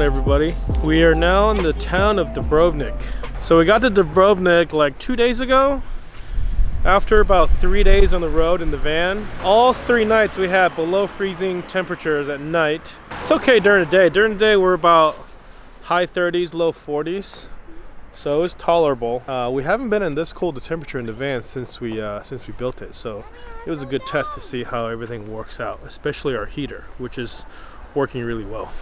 everybody. We are now in the town of Dubrovnik. So we got to Dubrovnik like 2 days ago. After about 3 days on the road in the van. All 3 nights we had below freezing temperatures at night. It's okay during the day. During the day we're about high 30s, low 40s. So it's tolerable. We haven't been in this cold a temperature in the van since we built it. So it was a good test to see how everything works out, especially our heater, which is working really well.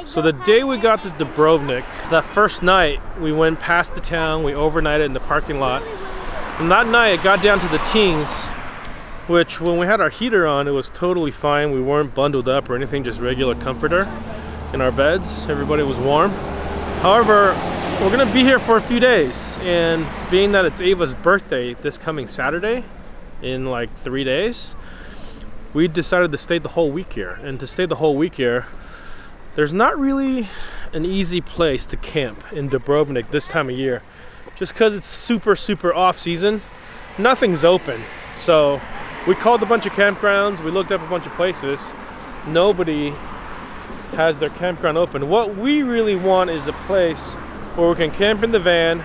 So the day we got to Dubrovnik, that first night we went past the town, we overnighted in the parking lot. And that night it got down to the teens, which when we had our heater on, it was totally fine. We weren't bundled up or anything, just regular comforter in our beds. Everybody was warm. However, we're gonna be here for a few days, and being that it's Ava's birthday this coming Saturday, in like 3 days, we decided to stay the whole week here. And to stay the whole week here, there's not really an easy place to camp in Dubrovnik this time of year. Just because it's super off season, nothing's open. So we called a bunch of campgrounds, we looked up a bunch of places. Nobody has their campground open. What we really want is a place where we can camp in the van,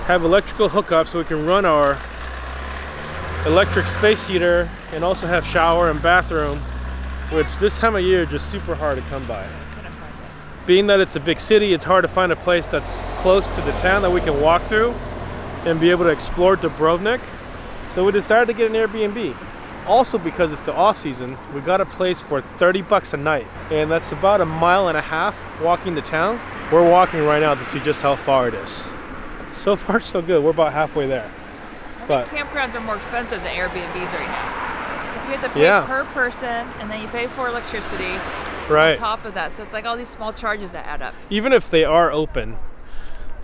have electrical hookups so we can run our electric space heater, and also have shower and bathroom, which this time of year is just super hard to come by. Being that it's a big city, it's hard to find a place that's close to the town that we can walk through and be able to explore Dubrovnik. So we decided to get an Airbnb. Also, because it's the off season, we got a place for 30 bucks a night, and that's about 1.5 miles walking to town. We're walking right now to see just how far it is. So far so good, we're about halfway there. I think campgrounds are more expensive than Airbnbs right now. Since we have to pay per person, and then you pay for electricity on top of that. So it's like all these small charges that add up. Even if they are open,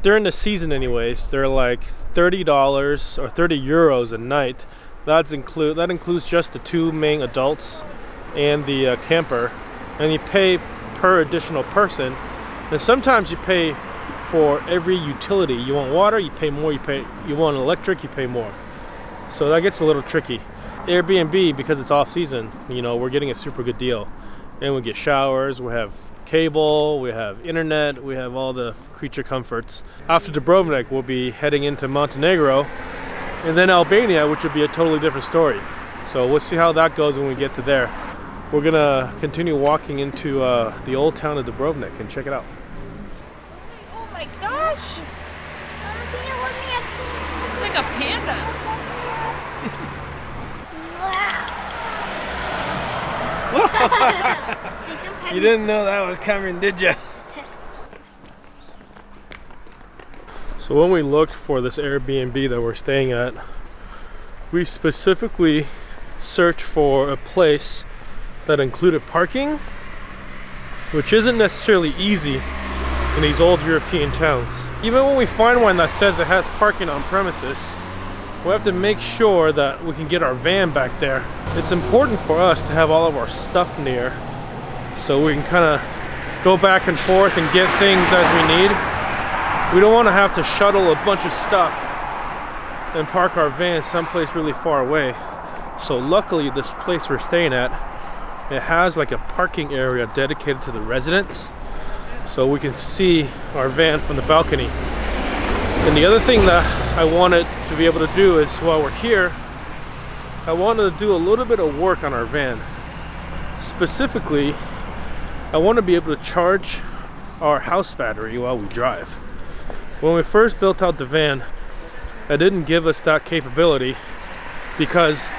during the season anyways, they're like $30 or 30 euros a night. That includes just the 2 main adults and the camper. And you pay per additional person. And sometimes you pay for every utility. You want water, you pay more. You want electric, you pay more. So that gets a little tricky. Airbnb, because it's off season, you know, we're getting a super good deal. And we get showers, we have cable, we have internet, we have all the creature comforts. After Dubrovnik, we'll be heading into Montenegro and then Albania, which would be a totally different story. So we'll see how that goes when we get to there. We're gonna continue walking into the old town of Dubrovnik and check it out. Oh my gosh! It's like a panda. You didn't know that was coming, did you? So when we looked for this Airbnb that we're staying at, we specifically searched for a place that included parking, which isn't necessarily easy in these old European towns. Even when we find one that says it has parking on premises, we have to make sure that we can get our van back there. It's important for us to have all of our stuff near so we can kind of go back and forth and get things as we need. We don't want to have to shuttle a bunch of stuff and park our van someplace really far away. So luckily this place we're staying at, it has like a parking area dedicated to the residents, so we can see our van from the balcony. And the other thing that I wanted to be able to do is, while we're here, I wanted to do a little bit of work on our van. Specifically, I want to be able to charge our house battery while we drive. When we first built out the van, it didn't give us that capability, because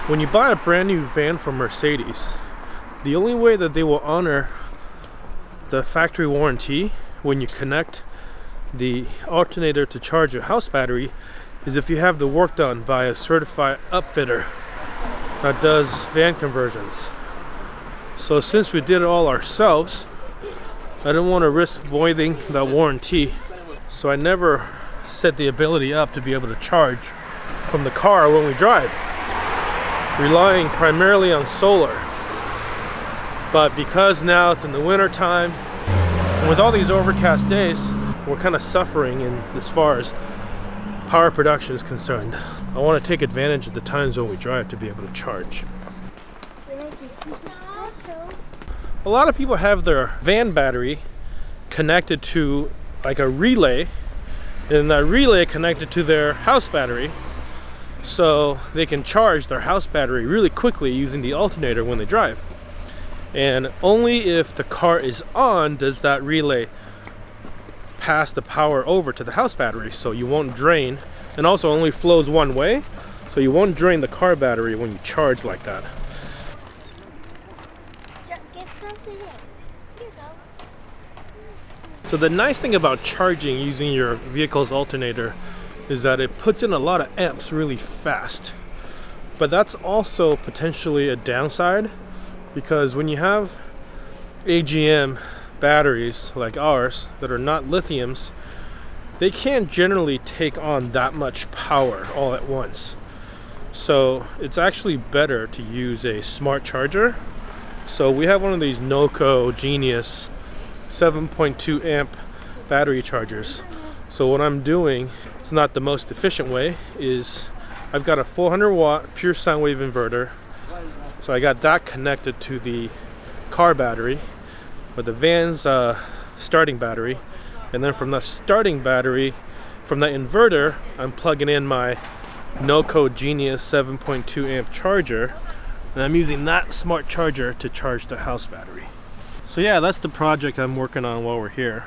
when you buy a brand new van from Mercedes, the only way that they will honor the factory warranty when you connect the alternator to charge your house battery is if you have the work done by a certified upfitter that does van conversions. So since we did it all ourselves, I didn't want to risk voiding that warranty, so I never set the ability up to be able to charge from the car when we drive, relying primarily on solar. But because now it's in the winter time, and with all these overcast days, we're kind of suffering as far as power production is concerned. I want to take advantage of the times when we drive to be able to charge. a lot of people have their van battery connected to like a relay, and that relay connected to their house battery, so they can charge their house battery really quickly using the alternator when they drive. And only if the car is on does that relay pass the power over to the house battery, so you won't drain, and also only flows one way, so you won't drain the car battery when you charge like that. So the nice thing about charging using your vehicle's alternator is that it puts in a lot of amps really fast. But that's also potentially a downside, because when you have AGM batteries like ours that are not lithiums, they can't generally take on that much power all at once. So it's actually better to use a smart charger. So we have one of these Noco Genius 7.2 amp battery chargers. So what I'm doing, it's not the most efficient way, is I've got a 400 watt pure sine wave inverter. So I got that connected to the car battery with the van's starting battery, and then from the starting battery, from the inverter, I'm plugging in my Noco Genius 7.2 amp charger, and I'm using that smart charger to charge the house battery. So yeah, that's the project I'm working on while we're here,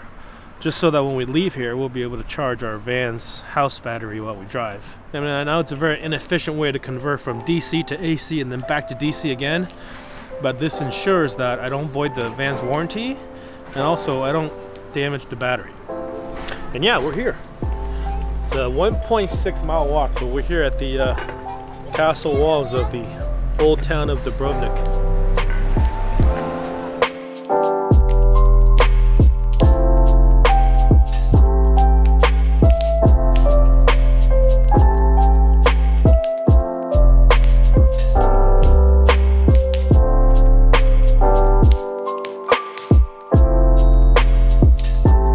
just so that when we leave here we'll be able to charge our van's house battery while we drive. I mean, I know it's a very inefficient way to convert from DC to AC and then back to DC again, but this ensures that I don't void the van's warranty, and also I don't damage the battery. And yeah, we're here. It's a 1.6 mile walk, but we're here at the castle walls of the old town of Dubrovnik.